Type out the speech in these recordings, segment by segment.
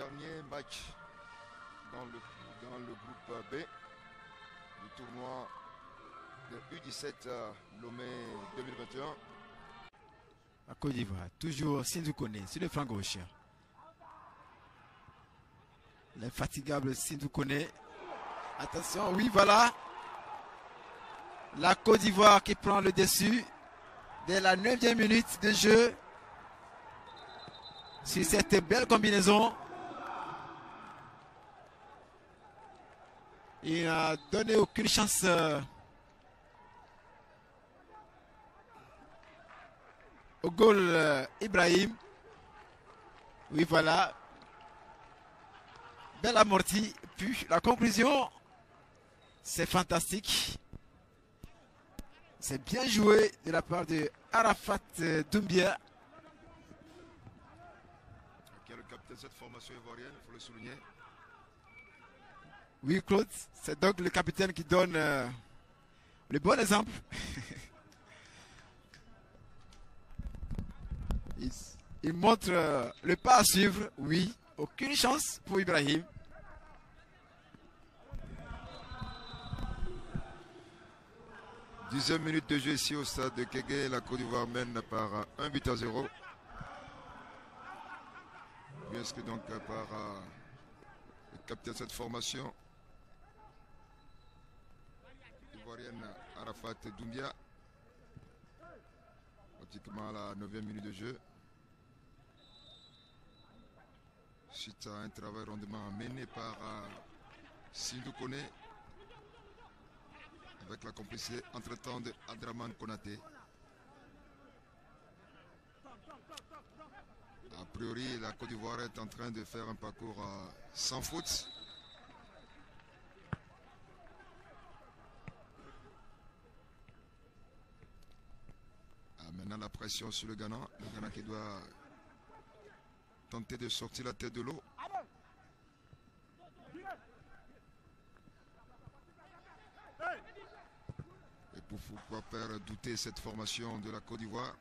dernier match dans le groupe B du tournoi de U17 Lomé 2021. La Côte d'Ivoire, toujours Sindou Kone sur le flanc gauche. L'infatigable Sindou Kone. Attention, oui, voilà. La Côte d'Ivoire qui prend le dessus dès la 9e minute de jeu sur cette belle combinaison. Il n'a donné aucune chance au goal Ibrahim. Oui, voilà. Belle amortie. Puis la conclusion, c'est fantastique. C'est bien joué de la part de Arafat Doumbia. Qui est le capitaine de cette formation ivoirienne, il faut le souligner. Oui, Claude, c'est donc le capitaine qui donne le bon exemple. il montre le pas à suivre. Oui, aucune chance pour Ibrahim. Dixième minute de jeu ici au stade de Kégué. La Côte d'Ivoire mène par 1-0. Bien inscrit donc par le capitaine de cette formation ivoirienne Arafat Doumbia. Pratiquement à la 9e minute de jeu. Suite à un travail rondement mené par Sindou Kone, avec la complicité entre-temps de Adraman Konaté. A priori, la Côte d'Ivoire est en train de faire un parcours sans faute. Maintenant, la pression sur le Ghana. Le Ghana qui doit tenter de sortir la tête de l'eau. Et pour pouvoir faire douter cette formation de la Côte d'Ivoire.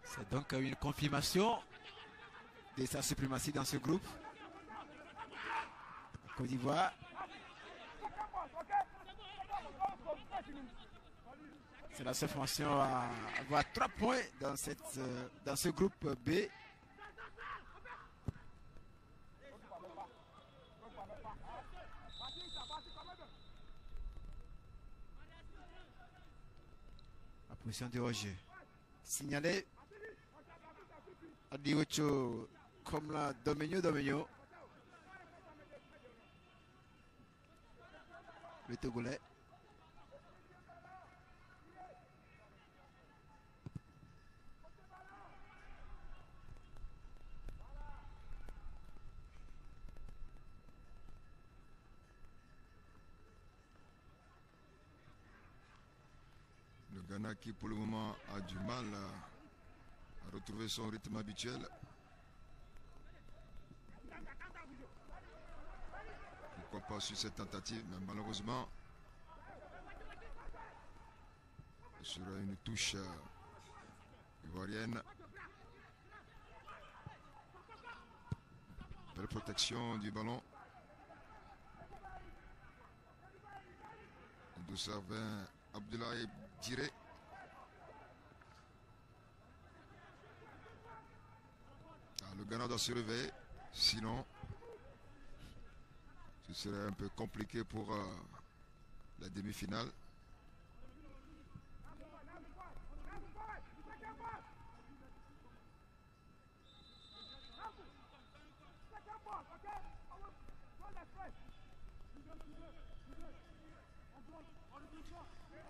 C'est donc une confirmation de sa suprématie dans ce groupe. Côte d'Ivoire. C'est la seule formation à avoir 3 points dans ce groupe B. La position de Roger. Signalé à Diocho comme la Domenio. Le Togolais. Le Ghana qui pour le moment a du mal à retrouver son rythme habituel. Pourquoi pas sur cette tentative, mais malheureusement, sur une touche ivoirienne. Belle protection du ballon. De Servin Abdoulaye Diré. Le Ghana doit se réveiller, sinon ce serait un peu compliqué pour la demi-finale.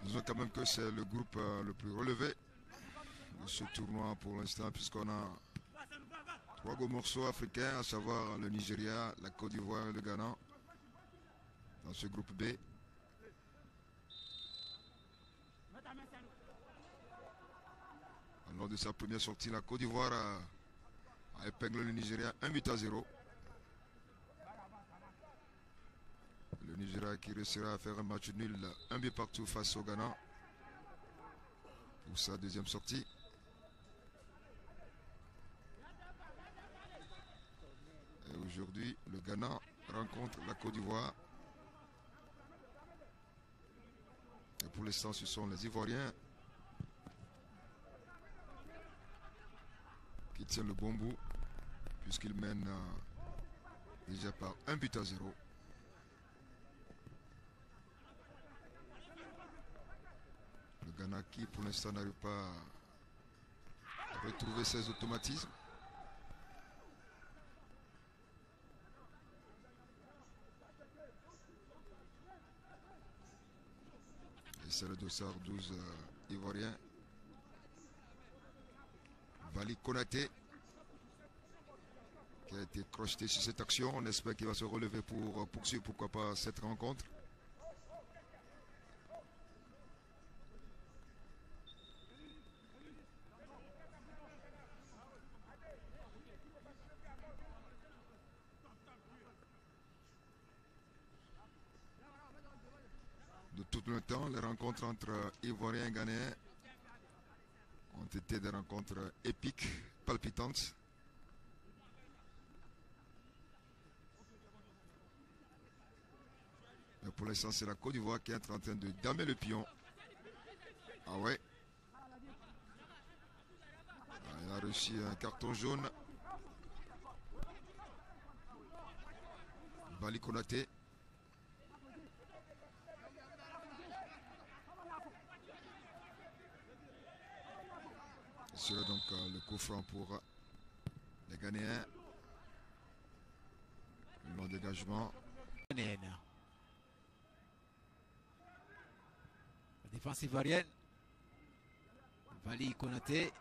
Disons quand même que c'est le groupe le plus relevé de ce tournoi pour l'instant, puisqu'on a 3 gros morceaux africains, à savoir le Nigeria, la Côte d'Ivoire et le Ghana, dans ce groupe B. Lors de sa première sortie, la Côte d'Ivoire a épinglé le Nigeria 1-0. Nigeria qui réussira à faire un match nul, un but partout face au Ghana pour sa deuxième sortie. Et aujourd'hui, le Ghana rencontre la Côte d'Ivoire. Et pour l'instant, ce sont les Ivoiriens qui tiennent le bon bout, puisqu'ils mènent déjà par 1-0. Le Ghana qui, pour l'instant, n'arrive pas à retrouver ses automatismes. Et c'est le dossard 12 ivoirien. Bali Konaté qui a été crocheté sur cette action. On espère qu'il va se relever pour poursuivre, pourquoi pas, cette rencontre. De tout le temps, les rencontres entre Ivoiriens et Ghanéens ont été des rencontres épiques, palpitantes. Mais pour l'instant, c'est la Côte d'Ivoire qui est en train de damer le pion. Ah ouais. Il a reçu un carton jaune. Bali Konaté. C'est donc le coup franc pour les Ghanéens. Le long dégagement. La défense ivoirienne. Bali Konaté.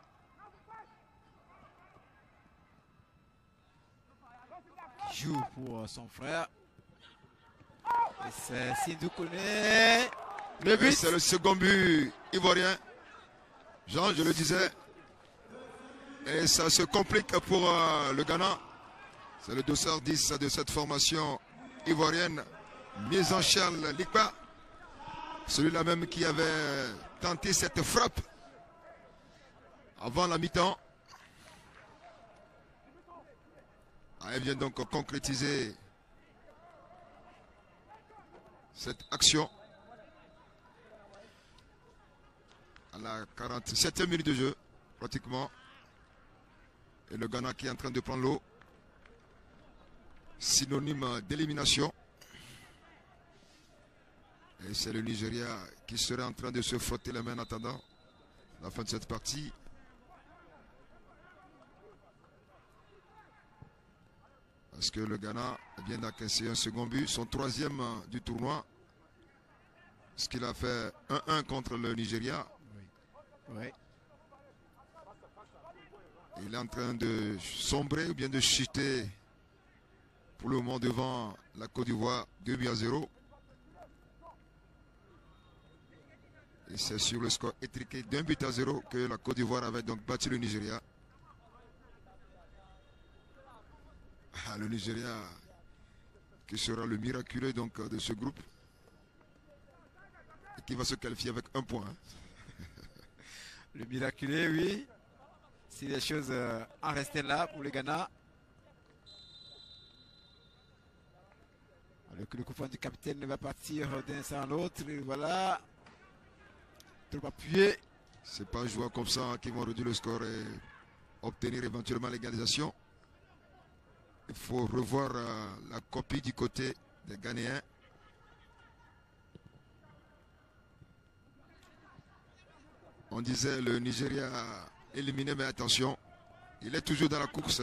Qui joue pour son frère. Et c'est Sindou Koné. Le but. C'est le second but ivoirien. Jean, je le disais. Et ça se complique pour le Ghana. C'est le dossard 10 de cette formation ivoirienne. Mise en Charles Likpa. Celui-là même qui avait tenté cette frappe avant la mi-temps. Elle vient donc concrétiser cette action à la 47e minute de jeu, pratiquement. Et le Ghana qui est en train de prendre l'eau. Synonyme d'élimination. Et c'est le Nigeria qui serait en train de se frotter les mains en attendant la fin de cette partie. Parce que le Ghana vient d'encaisser un second but, son troisième du tournoi. Ce qu'il a fait 1-1 contre le Nigeria. Oui. Il est en train de sombrer ou bien de chuter pour le moment devant la Côte d'Ivoire 2-0. Et c'est sur le score étriqué d'1-0 que la Côte d'Ivoire avait donc battu le Nigeria. Le Nigeria qui sera le miraculeux donc de ce groupe et qui va se qualifier avec un point. Le miraculé, oui. Si les choses en restaient là pour les Ghana. Alors que le coup franc du capitaine va partir d'un instant à l'autre. Voilà. Trop appuyé. C'est pas un joueur comme ça qui vont réduire le score et obtenir éventuellement l'égalisation. Il faut revoir la copie du côté des Ghanéens. On disait le Nigeria éliminé, mais attention, il est toujours dans la course.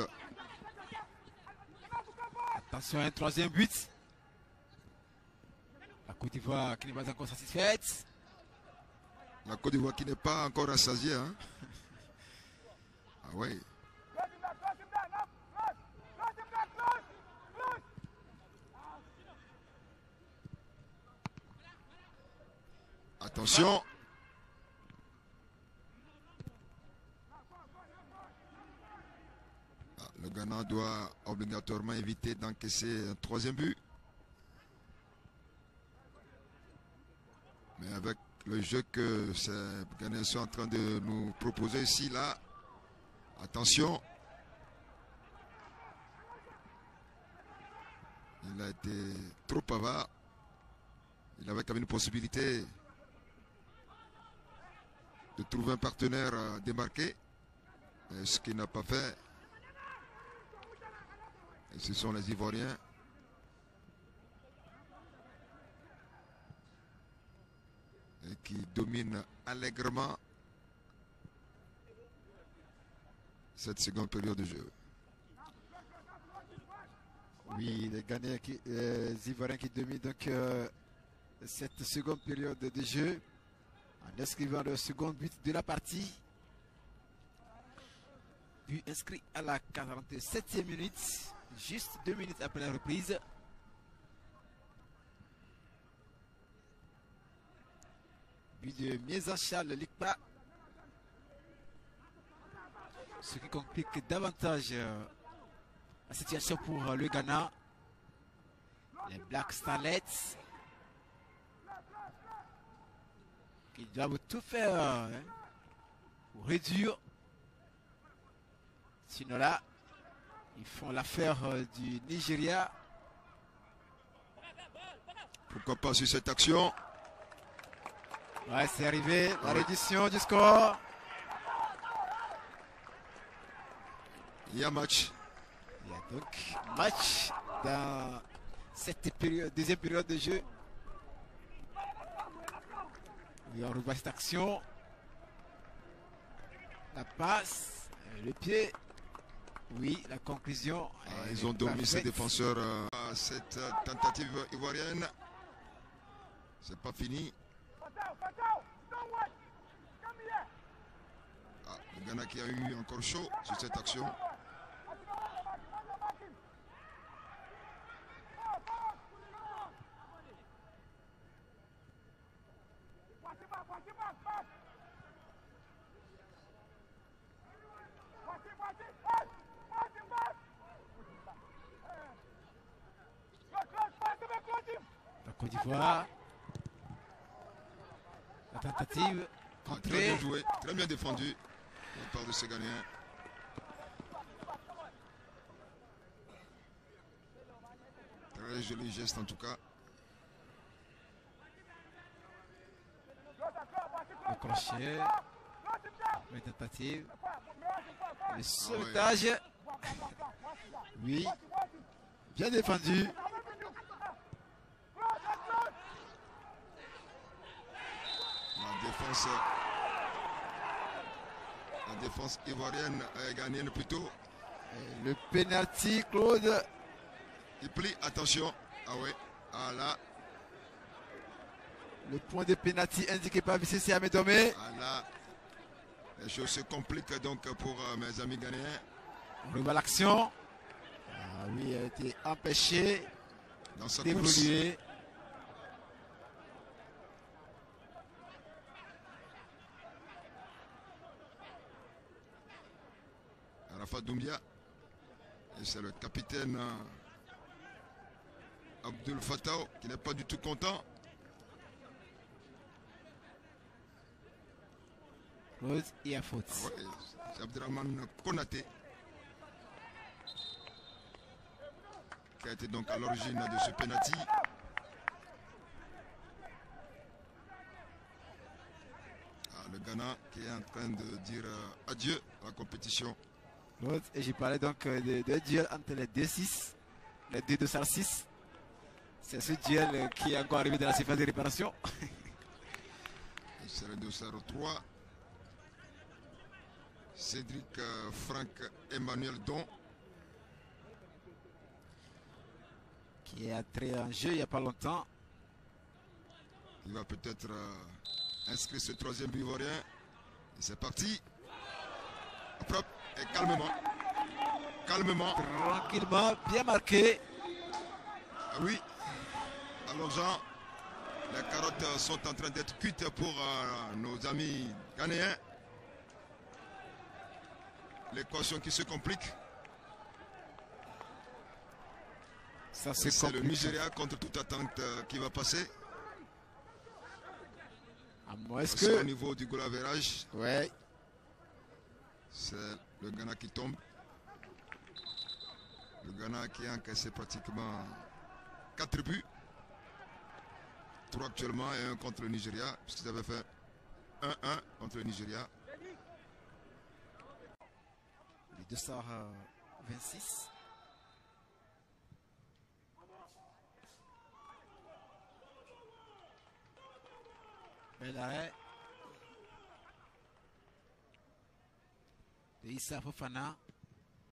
Attention, un troisième but. La Côte d'Ivoire qui n'est pas encore satisfaite. La Côte d'Ivoire qui n'est pas encore rassasiée. Hein? Ah oui. Attention. Le Ghana doit obligatoirement éviter d'encaisser un troisième but. Mais avec le jeu que ces Ghanéens sont en train de nous proposer ici, là, attention. Il a été trop avare. Il avait quand même une possibilité de trouver un partenaire démarqué. Mais ce qu'il n'a pas fait. Et ce sont les Ivoiriens. Et qui dominent allègrement cette seconde période de jeu. Oui, les Ivoiriens qui dominent donc cette seconde période de jeu en inscrivant le second but de la partie. But inscrit à la 47e minute, juste 2 minutes après la reprise. But de Mieza Charles Likpa. Ce qui complique davantage la situation pour le Ghana. Les Black Starlets qui doivent tout faire pour réduire. Sinon là, ils font l'affaire du Nigeria. Pourquoi pas sur cette action? Ouais, c'est arrivé, la réduction du score. Il y a match. Il y a donc match dans cette période, deuxième période de jeu. Et on revoit cette action. La passe, le pied. Oui, la conclusion. Ils ont dormi ces défenseurs à cette tentative ivoirienne. C'est pas fini. Le Ghana qui a eu encore chaud sur cette action. La Côte d'Ivoire. La tentative. Très bien joué, très bien défendu de la part de ces Ghanéens. Très joli geste en tout cas. Le crochet. La tentative. Le sauvetage. Oui. Bien défendu. La défense ivoirienne ghanéenne plutôt. Et le penalty, Claude. Il plie, attention. Ah ouais, ah là. Le point de penalty indiqué par VCC Amédomé. Ah là. Les choses se compliquent donc pour mes amis ghanéens. On revoit l'action. Ah oui, il a été empêché Dans sa d'évoluer. course. Arafat Doumbia. Et c'est le capitaine Abdul Fattah qui n'est pas du tout content. Claude et à faute. Ah ouais, c'est Abdelrahman Konaté qui a été donc à l'origine de ce penalty. Le Ghana qui est en train de dire adieu à la compétition. Claude, et j'ai parlé donc de duel entre les D6, les D2 6. C'est ce duel qui est encore arrivé dans la surface de réparation. C'est le 2-0-3. Cédric Franck Emmanuel Don. Qui est entré en jeu il n'y a pas longtemps. Il va peut-être inscrire ce troisième but ivoirien. Et c'est parti. Hop, et calmement. Calmement. Tranquillement, bien marqué. Ah oui. Alors Jean, les carottes sont en train d'être cuites pour nos amis ghanéens. L'équation qui se complique. Ça c'est le Nigeria contre toute attente qui va passer. À moins Parce que... qu'au niveau du goal average, Ouais. c'est le Ghana qui tombe. Le Ghana qui a encaissé pratiquement 4 buts. 3 actuellement et 1 contre le Nigeria, puisqu'ils avaient fait 1-1 contre le Nigeria. Les 226. Bel arrêt de Issa Fofana.